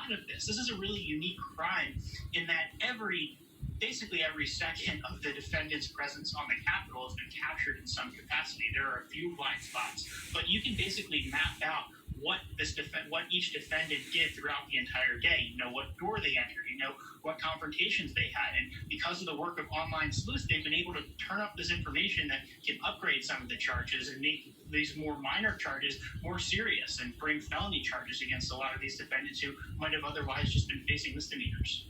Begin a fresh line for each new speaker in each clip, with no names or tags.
lot of this. This is a really unique crime in that basically every second of the defendant's presence on the Capitol has been captured in some capacity. There are a few blind spots, but you can basically map out what each defendant did throughout the entire day. You know what door they entered, you know what confrontations they had, and because of the work of online sleuths, they've been able to turn up this information that can upgrade some of the charges and make these more minor charges more serious and bring felony charges against a lot of these defendants who might have otherwise just been facing misdemeanors.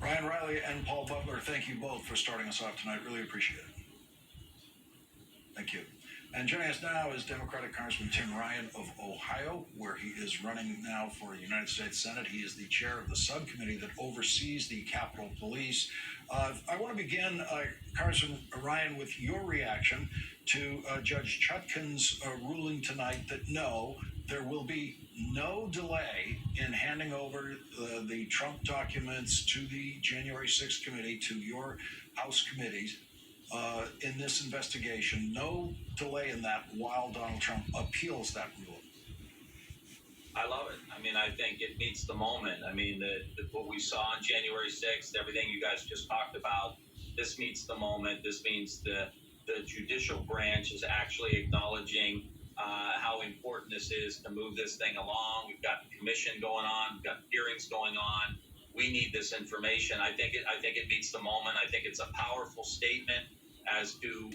Ryan Riley and Paul Butler, thank you both for starting us off tonight. Really appreciate it. Thank you. And joining us now is Democratic Congressman Tim Ryan of Ohio, where he is running now for the United States Senate. He is the chair of the subcommittee that oversees the Capitol Police. I want to begin, Congressman Ryan, with your reaction to Judge Chutkan's ruling tonight that no, there will be no delay in handing over the Trump documents to the January 6th committee, to your House committees. In this investigation, no delay in that while Donald Trump appeals that ruling.
I love it. I mean, I think it meets the moment. I mean, what we saw on January 6th, everything you guys just talked about, this meets the moment. This means the judicial branch is actually acknowledging how important this is to move this thing along. We've got the commission going on. We've got hearings going on. We need this information. I think it meets the moment. I think it's a powerful statement as to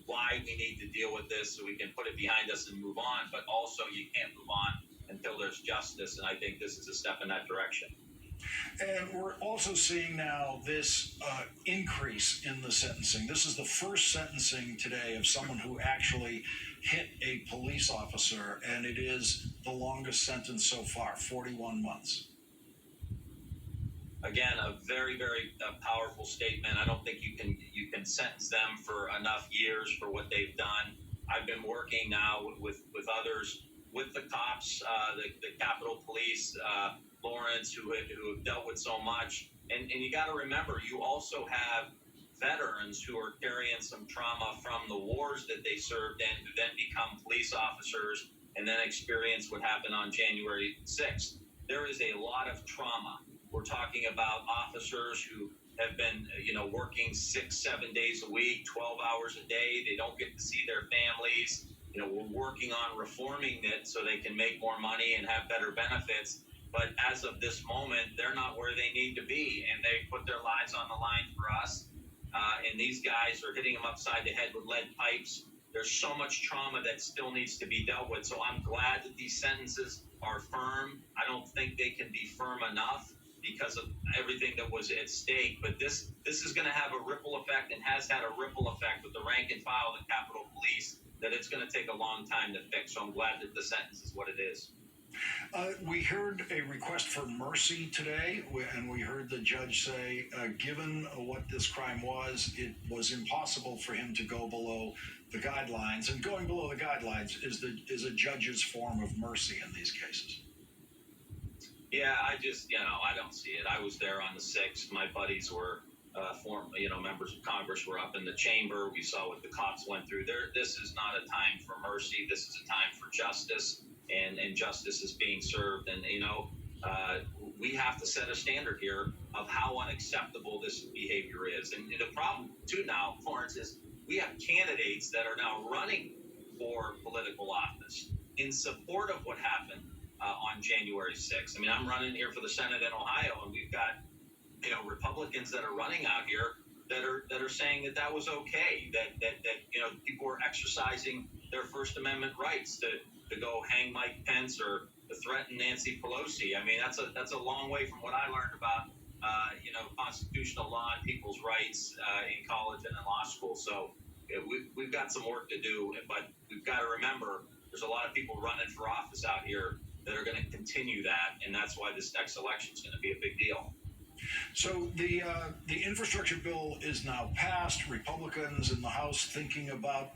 why we need to deal with this so we can put it behind us and move on. But also, you can't move on until there's justice, and I think this is a step in that direction.
And we're also seeing now this increase in the sentencing. This is the first sentencing today of someone who actually hit a police officer, and it is the longest sentence so far, 41 months.
Again, a very, very powerful statement. I don't think you can sentence them for enough years for what they've done. I've been working now with others, with the cops, the Capitol Police, Lawrence, who have dealt with so much. And you got to remember, you also have veterans who are carrying some trauma from the wars that they served in, who then become police officers and then experience what happened on January 6th. There is a lot of trauma. We're talking about officers who have been, working 6-7 days a week, 12 hours a day. They don't get to see their families. We're working on reforming it so they can make more money and have better benefits. But as of this moment, they're not where they need to be, and they put their lives on the line for us. And these guys are hitting them upside the head with lead pipes. There's so much trauma that still needs to be dealt with. So I'm glad that these sentences are firm. I don't think they can be firm enough because of everything that was at stake. But this is going to have a ripple effect, and has had a ripple effect with the rank and file of the Capitol Police, that it's going to take a long time to fix. So I'm glad that the sentence is what it is.
We heard a request for mercy today, and we heard the judge say, given what this crime was, it was impossible for him to go below the guidelines. And going below the guidelines is a judge's form of mercy in these cases.
Yeah, I don't see it. I was there on the 6th. My buddies were members of Congress were up in the chamber. We saw what the cops went through there. This is not a time for mercy. This is a time for justice, and justice is being served. And, we have to set a standard here of how unacceptable this behavior is. And the problem, too, now, Florence, is we have candidates that are now running for political office in support of what happened on January 6th. I mean, I'm running here for the Senate in Ohio, and we've got Republicans that are running out here that are saying that was okay, that people were exercising their First Amendment rights to go hang Mike Pence or to threaten Nancy Pelosi. I mean, that's a long way from what I learned about constitutional law and people's rights in college and in law school. So we've got some work to do, but we've got to remember there's a lot of people running for office out here that are going to continue that, and that's why this next election is going to be a big deal.
So the infrastructure bill is now passed. Republicans in the House thinking about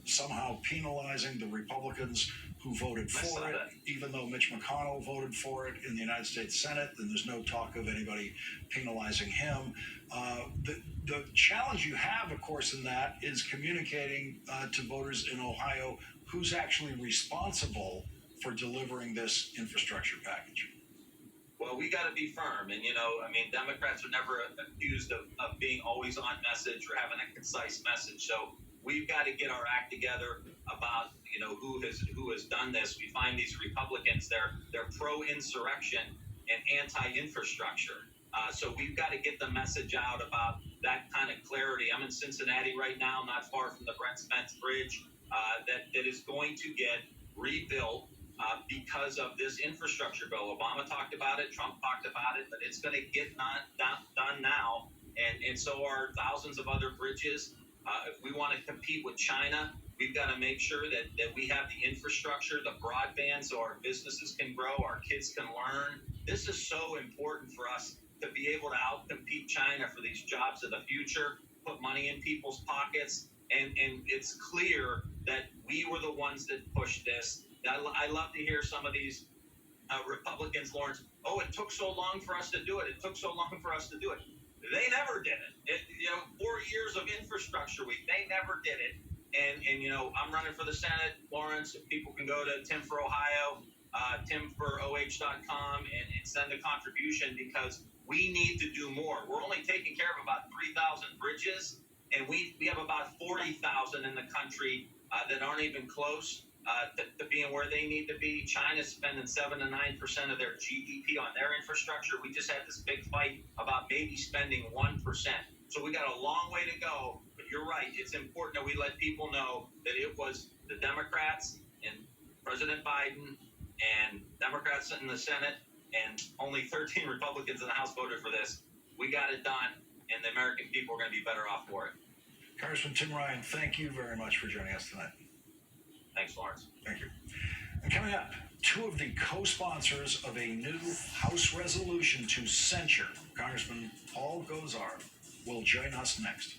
somehow penalizing the Republicans who voted for it, even though Mitch McConnell voted for it in the United States Senate, and there's no talk of anybody penalizing him. The challenge you have, of course, in that is communicating to voters in Ohio who's actually responsible for delivering this infrastructure package.
Well, we got to be firm. And, I mean, Democrats are never accused of being always on message or having a concise message. So we've got to get our act together about, who has done this. We find these Republicans, they're pro-insurrection and anti-infrastructure. So we've got to get the message out about that kind of clarity. I'm in Cincinnati right now, not far from the Brent Spence Bridge, that is going to get rebuilt because of this infrastructure bill. Obama talked about it, Trump talked about it, but it's going to get done now. And so are thousands of other bridges. If we want to compete with China, we've got to make sure that we have the infrastructure, the broadband, so our businesses can grow, our kids can learn. This is so important for us to be able to outcompete China for these jobs of the future, put money in people's pockets. And it's clear that we were the ones that pushed this. I love to hear some of these Republicans, Lawrence, it took so long for us to do it. It took so long for us to do it. They never did it. 4 years of infrastructure week, they never did it. And I'm running for the Senate, Lawrence. If people can go to Tim for Ohio, timforoh.com and send a contribution, because we need to do more. We're only taking care of about 3,000 bridges, and we have about 40,000 in the country that aren't even close to being where they need to be. China's spending 7 to 9% of their GDP on their infrastructure. We just had this big fight about maybe spending 1%. So we got a long way to go. But you're right. It's important that we let people know that it was the Democrats and President Biden and Democrats in the Senate and only 13 Republicans in the House voted for this. We got it done, and the American people are going to be better off for it.
Congressman Tim Ryan, thank you very much for joining us tonight.
Thanks, Lawrence.
Thank you. And coming up, two of the co-sponsors of a new House resolution to censure Congressman Paul Gosar will join us next.